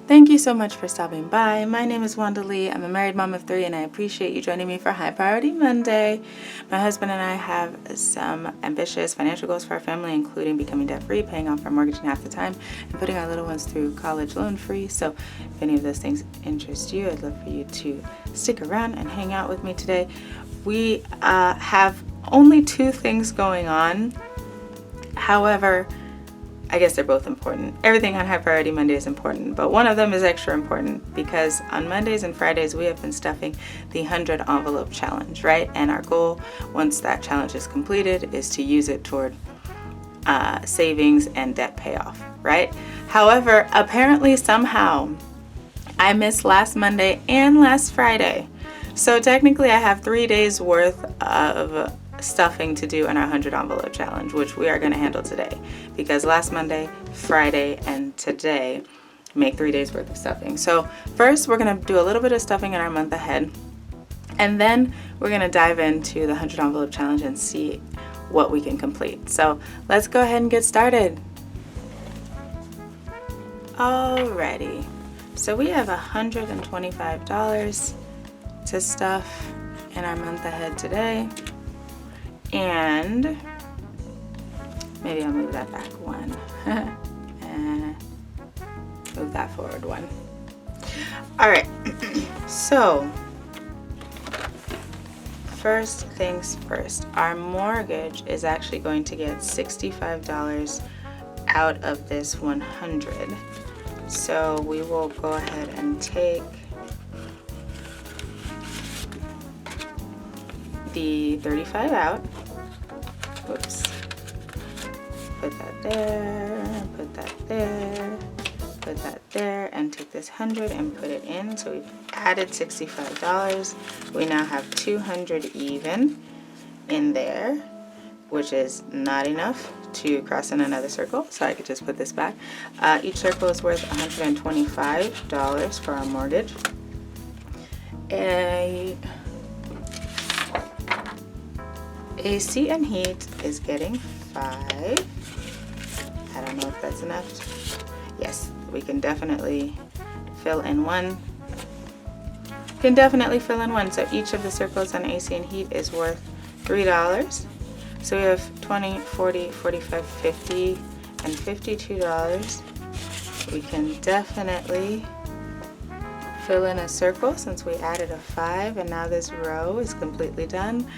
Thank you so much for stopping by. My name is Wanda Lee. I'm a married mom of 3 and I appreciate you joining me for High Priority Monday. My husband and I have some ambitious financial goals for our family, including becoming debt-free, paying off our mortgage in half the time, and putting our little ones through college loan-free. So if any of those things interest you, I'd love for you to stick around and hang out with me today. We have only 2 things going on. However, I guess they're both important. Everything on High Priority Monday is important, but one of them is extra important because on Mondays and Fridays we have been stuffing the 100 envelope challenge, right? And our goal, once that challenge is completed, is to use it toward savings and debt payoff, right? However, apparently somehow I missed last Monday and last Friday. So technically I have 3 days worth of stuffing to do in our 100 envelope challenge, which we are going to handle today because last Monday, Friday, and today make 3 days worth of stuffing. So first we're going to do a little bit of stuffing in our month ahead, and then we're going to dive into the 100 envelope challenge and see what we can complete. So let's go ahead and get started. Alrighty, so we have $125 to stuff in our month ahead today. And maybe I'll move that back one and move that forward one. All right, so first things first, our mortgage is actually going to get $65 out of this 100. So we will go ahead and take the 35 out. Whoops. Put that there, put that there, put that there, and take this 100 and put it in. So we've added $65. We now have 200 even in there, which is not enough to cross in another circle. So I could just put this back. Each circle is worth $125 for our mortgage. AC and heat is getting 5. I don't know if that's enough. Yes, we can definitely fill in one. So each of the circles on AC and heat is worth $3. So we have 20, 40, 45, 50, and $52. We can definitely fill in a circle since we added a 5, and now this row is completely done.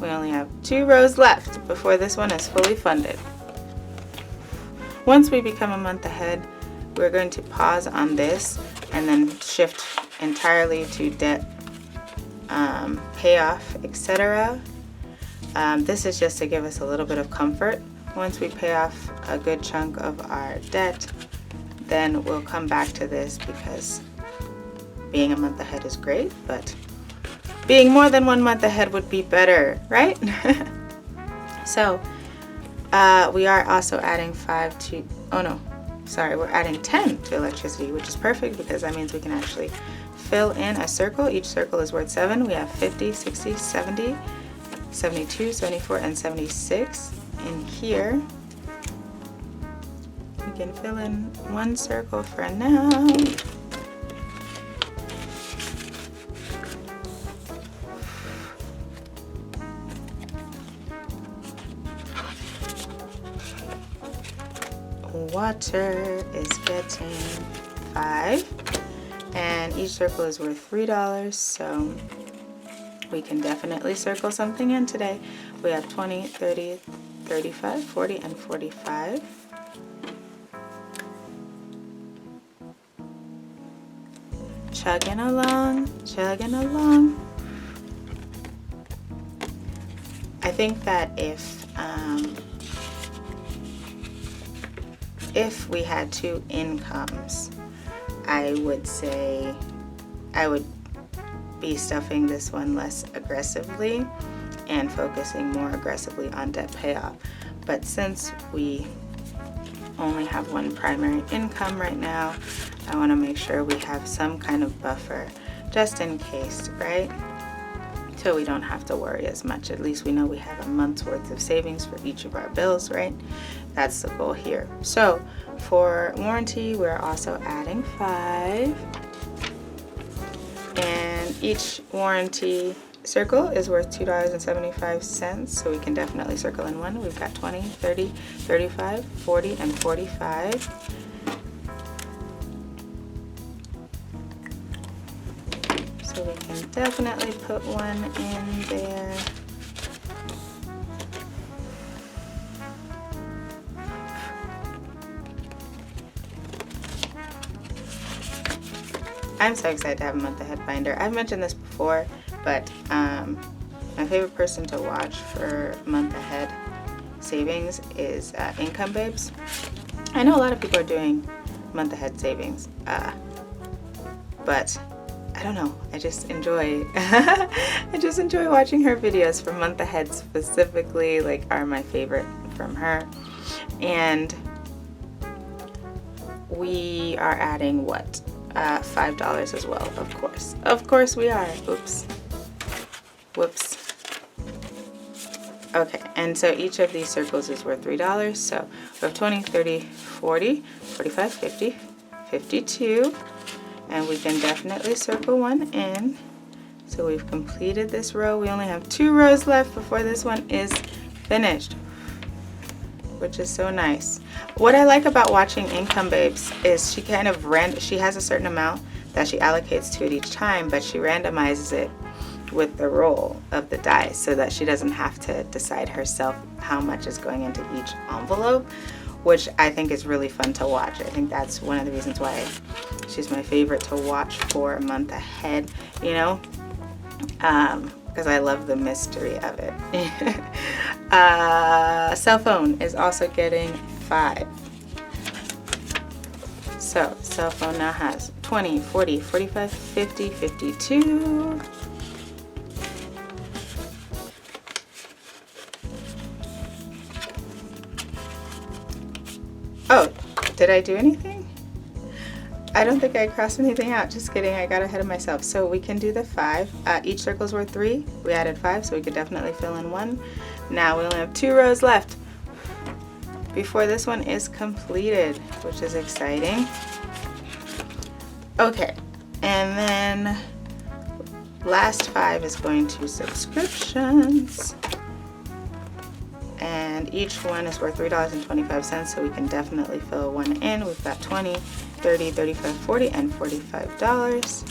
We only have 2 rows left before this one is fully funded. Once we become a month ahead, we're going to pause on this and then shift entirely to debt payoff, etc. This is just to give us a little bit of comfort. Once we pay off a good chunk of our debt, then we'll come back to this because being a month ahead is great, but being more than 1 month ahead would be better, right? So we are also adding we're adding 10 to electricity, which is perfect because that means we can actually fill in a circle. Each circle is worth 7. We have 50, 60, 70, 72, 74, and 76 in here. We can fill in 1 circle for now. Water is getting 5, and each circle is worth $3, so we can definitely circle something in today. We have 20, 30, 35, 40, and 45. Chugging along, chugging along. I think that if we had 2 incomes, I would say I would be stuffing this one less aggressively and focusing more aggressively on debt payoff. But since we only have 1 primary income right now, I want to make sure we have some kind of buffer just in case, right? So we don't have to worry as much. At least we know we have a month's worth of savings for each of our bills, right? that's the goal here. So for warranty, we're also adding 5. And each warranty circle is worth $2.75, so we can definitely circle in one. We've got 20, 30, 35, 40, and 45. So we can definitely put one in there. I'm so excited to have a month ahead binder. I've mentioned this before, but my favorite person to watch for month ahead savings is Income Babes. I know a lot of people are doing month ahead savings, but I don't know. I just enjoy I just enjoy watching her videos for month ahead specifically, like, are my favorite from her. And we are adding what? $5 as well, of course. Of course we are. Oops. Whoops. Okay, and so each of these circles is worth $3. So we have 20, 30, 40, 45, 50, 52. And we can definitely circle one in. So we've completed this row. We only have 2 rows left before this one is finished, which is so nice. What I like about watching Income Babes is she kind of she has a certain amount that she allocates to it each time, but she randomizes it with the roll of the dice so that she doesn't have to decide herself how much is going into each envelope, which I think is really fun to watch. I think that's one of the reasons why she's my favorite to watch for a month ahead, you know, because I love the mystery of it. Cell phone is also getting 5. So cell phone now has 20, 40, 45, 50, 52. Oh, did I do anything? I don't think I crossed anything out. Just kidding, I got ahead of myself. So we can do the 5. Each circle's worth 3. We added 5, so we could definitely fill in 1. Now we only have 2 rows left before this one is completed, which is exciting. Okay, and then last 5 is going to subscriptions. And each one is worth $3.25, so we can definitely fill one in. We've got 20, 30, 35, 40, and $45.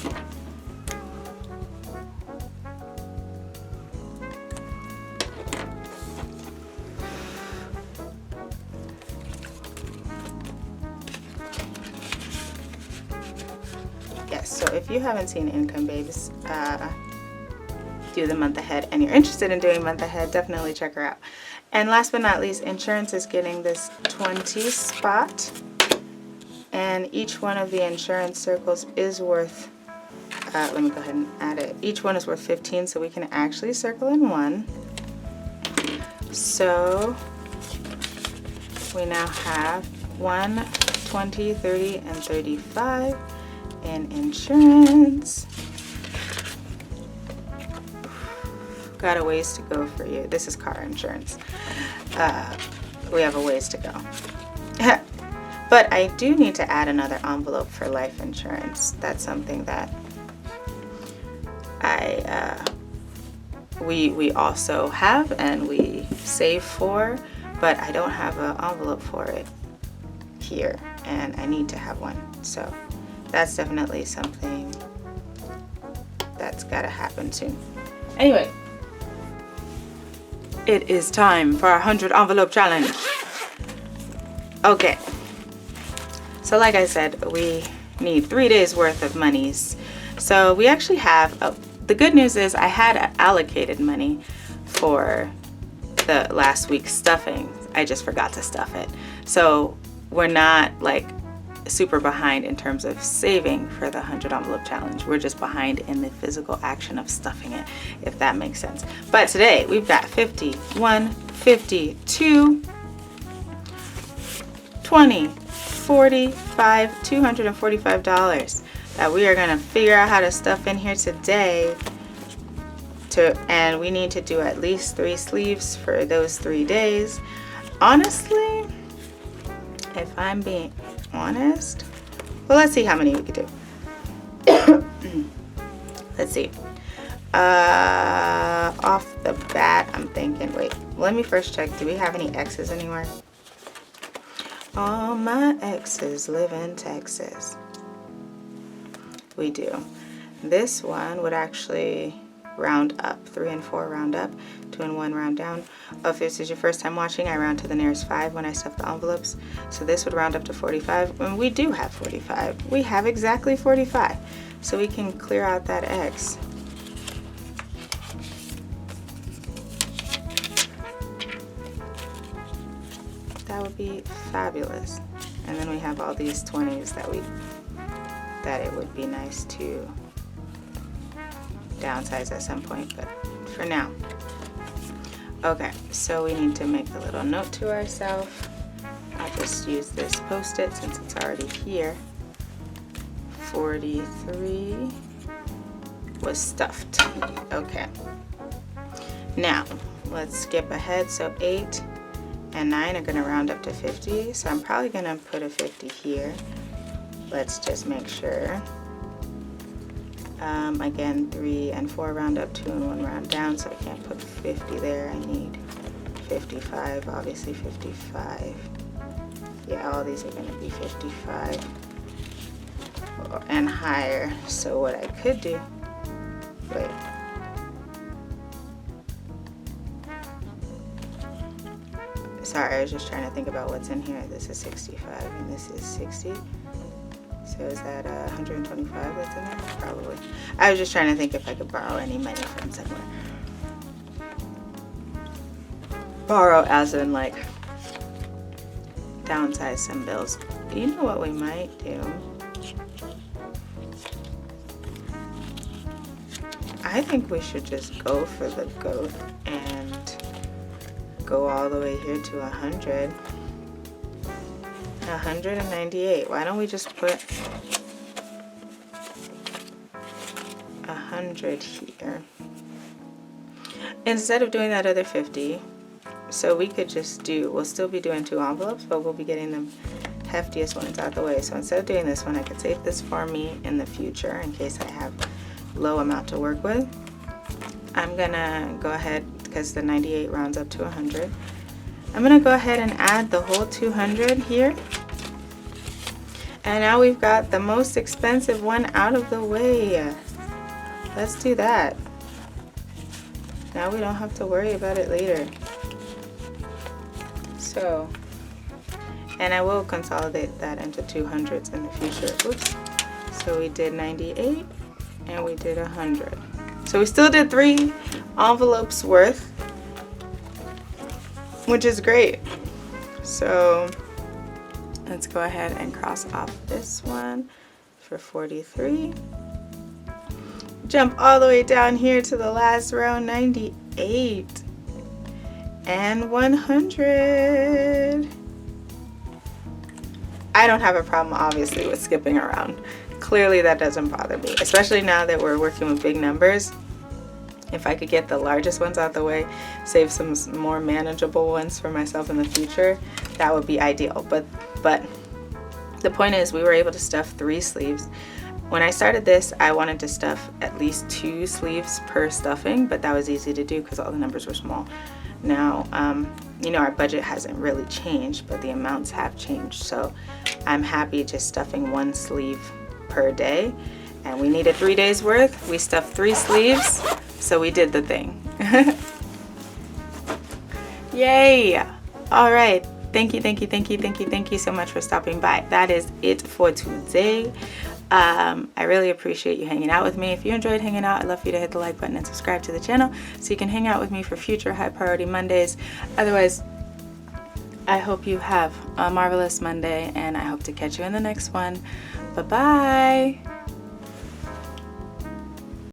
Yes, so if you haven't seen Income Babes do the month ahead and you're interested in doing month ahead, definitely check her out. And last but not least, insurance is getting this 20 spot, and each one of the insurance circles is worth, let me go ahead and add it. Each one is worth 15, so we can actually circle in 1. So we now have 1, 20, 30, and 35 in insurance. Got a ways to go for you. This is car insurance. We have a ways to go. But I do need to add another envelope for life insurance. That's something that we also have and we save for, but I don't have an envelope for it here, and I need to have one. So that's definitely something that's got to happen soon. Anyway, it is time for our 100 envelope challenge. Okay, so like I said, we need 3 days worth of monies. So we actually have, the good news is I had allocated money for the last week's stuffing. I just forgot to stuff it. So we're not like super behind in terms of saving for the 100 envelope challenge. We're just behind in the physical action of stuffing it, if that makes sense. But today we've got 51, 52, 20, 45, $245 that we are gonna figure out how to stuff in here today. And we need to do at least 3 sleeves for those 3 days. Honestly, if I'm being honest, well, let's see how many we could do. Let's see. Off the bat, I'm thinking, wait, let me first check. Do we have any X's anywhere? All my exes live in Texas. We do. This one would actually round up. 3 and 4 round up. 2 and 1 round down. If this is your first time watching, I round to the nearest 5 when I stuff the envelopes. So this would round up to 45. And we do have 45. We have exactly 45. So we can clear out that X. That would be fabulous. And then we have all these 20s that it would be nice to downsize at some point, but for now. Okay, so we need to make a little note to ourselves. I'll just use this Post-it since it's already here. 43 was stuffed. Okay. Now, let's skip ahead. So 8 and 9 are going to round up to 50. So I'm probably going to put a 50 here. Let's just make sure. Again, 3 and 4 round up, 2 and 1 round down, so I can't put 50 there. I need 55, obviously 55. Yeah, all these are going to be 55 and higher. So what I could do, wait. Sorry, I was just trying to think about what's in here. This is 65 and this is 60. So is that 125 that's in there? Probably. I was just trying to think if I could borrow any money from somewhere. Borrow as in like downsize some bills. You know what we might do? I think we should just go for the goat and go all the way here to 100. 198. Why don't we just put 100 here instead of doing that other 50? So we could just do, we'll still be doing 2 envelopes, but we'll be getting the heftiest ones out the way. So instead of doing this one, I could save this for me in the future in case I have low amount to work with. I'm gonna go ahead, because the 98 rounds up to 100. I'm gonna go ahead and add the whole 200 here. And now we've got the most expensive one out of the way. Let's do that. Now we don't have to worry about it later. So, and I will consolidate that into 200s in the future. Oops. So we did 98 and we did 100. So we still did 3 envelopes worth, which is great. So let's go ahead and cross off this one for 43. Jump all the way down here to the last row, 98 and 100. I don't have a problem, obviously, with skipping around. Clearly that doesn't bother me, especially now that we're working with big numbers. If I could get the largest ones out the way, save some more manageable ones for myself in the future, that would be ideal. But the point is, we were able to stuff 3 sleeves. When I started this, I wanted to stuff at least 2 sleeves per stuffing, but that was easy to do because all the numbers were small. Now, you know, our budget hasn't really changed, but the amounts have changed. So I'm happy just stuffing 1 sleeve per day. And we needed 3 days worth. We stuffed 3 sleeves, so we did the thing. Yay! All right. Thank you so much for stopping by. That is it for today. I really appreciate you hanging out with me. If you enjoyed hanging out, I'd love for you to hit the like button and subscribe to the channel so you can hang out with me for future High Priority Mondays. Otherwise, I hope you have a marvelous Monday, and I hope to catch you in the next one. Bye-bye.